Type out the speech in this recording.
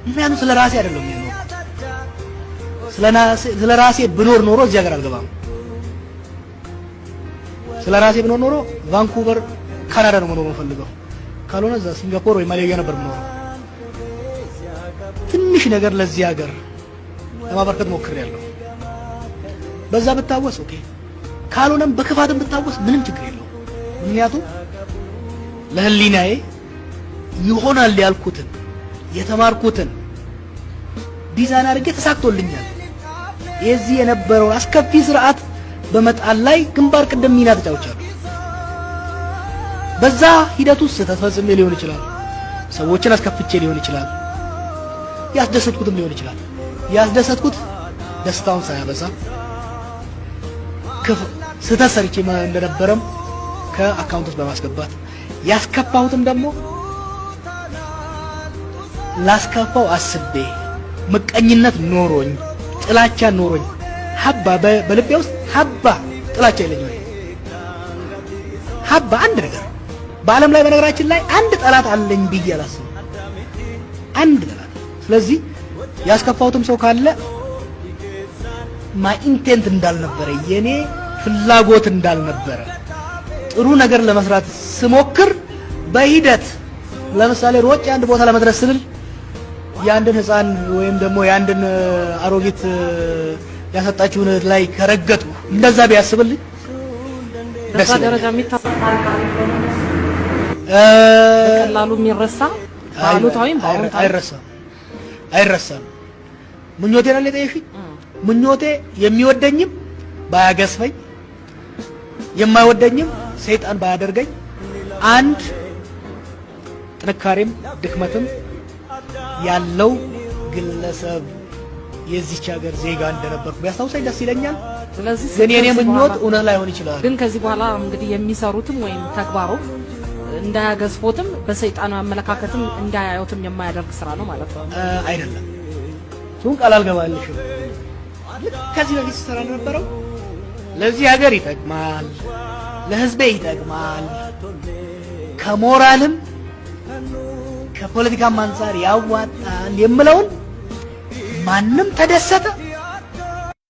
ምክንያቱም ስለ ራሴ አይደለም የሚኖር ስለ ራሴ ብኖር ኖሮ እዚህ ሀገር አልገባም። ስለ ራሴ ብኖር ኖሮ ቫንኩቨር ካናዳ ነው መኖር የምፈልገው። ካልሆነ እዛ ሲንጋፖር ወይ ማሌዥያ ነበር የምኖረው። ትንሽ ነገር ለዚህ ሀገር ለማበርከት ሞክሬያለሁ። በዛ ብታወስ ኦኬ፣ ካልሆነም በክፋትም ብታወስ ምንም ችግር የለውም። ምክንያቱም ለህሊናዬ ይሆናል ያልኩትን የተማርኩትን ዲዛይን አድርጌ ተሳክቶልኛል። የዚህ የነበረው አስከፊ ስርዓት በመጣል ላይ ግንባር ቀደም ሚና ተጫውቻለሁ። በዛ ሂደት ውስጥ ተፈጽሜ ሊሆን ይችላል፣ ሰዎችን አስከፍቼ ሊሆን ይችላል፣ ያስደሰትኩትም ሊሆን ይችላል። ያስደሰትኩት ደስታውን ሳያበዛ ስህተት ሰርቼ እንደነበረም ከአካውንት ውስጥ በማስገባት ያስከፋሁትም ደግሞ ላስከፋው አስቤ ምቀኝነት ኖሮኝ ጥላቻ ኖሮኝ ሀባ በልቤ ውስጥ ሀባ ጥላቻ የለኝም። ሀባ አንድ ነገር በዓለም ላይ በነገራችን ላይ አንድ ጠላት አለኝ ብዬ አላስብም። አንድ ጠላት። ስለዚህ ያስከፋሁትም ሰው ካለ ማይ ኢንቴንት እንዳልነበረ የኔ ፍላጎት እንዳልነበረ ጥሩ ነገር ለመስራት ስሞክር በሂደት ለምሳሌ ሮጭ አንድ ቦታ ለመድረስ ስል ያንድን ህፃን ወይም ደግሞ ያንድን አሮጊት ያሰጣችውን ላይ ከረገጡ እንደዛ ቢያስብልኝ በዛ ደረጃ በቀላሉ የሚረሳ ባሉታዊም አይረሳም። ምኞቴ ነው ለጠይፊ ምኞቴ የሚወደኝም ባያገስፈኝ የማይወደኝም ሰይጣን ባያደርገኝ አንድ ጥንካሬም ድክመትም ያለው ግለሰብ የዚች ሀገር ዜጋ እንደነበርኩ ቢያስታውሰኝ ደስ ይለኛል። ስለዚህ ግን የኔ ምኞት እውነት ላይሆን ይችላል። ግን ከዚህ በኋላ እንግዲህ የሚሰሩትም ወይም ተግባሩ እንዳያገዝፎትም በሰይጣኑ አመለካከትም እንዳያዩትም የማያደርግ ስራ ነው ማለት ነው። አይደለም ሱን ቃል አልገባልሽም። ከዚህ በፊት ሰራ ነበረው ለዚህ ሀገር ይጠቅማል፣ ለህዝቤ ይጠቅማል፣ ከሞራልም ከፖለቲካም አንፃር ያዋጣል የምለውን ማንም ተደሰተ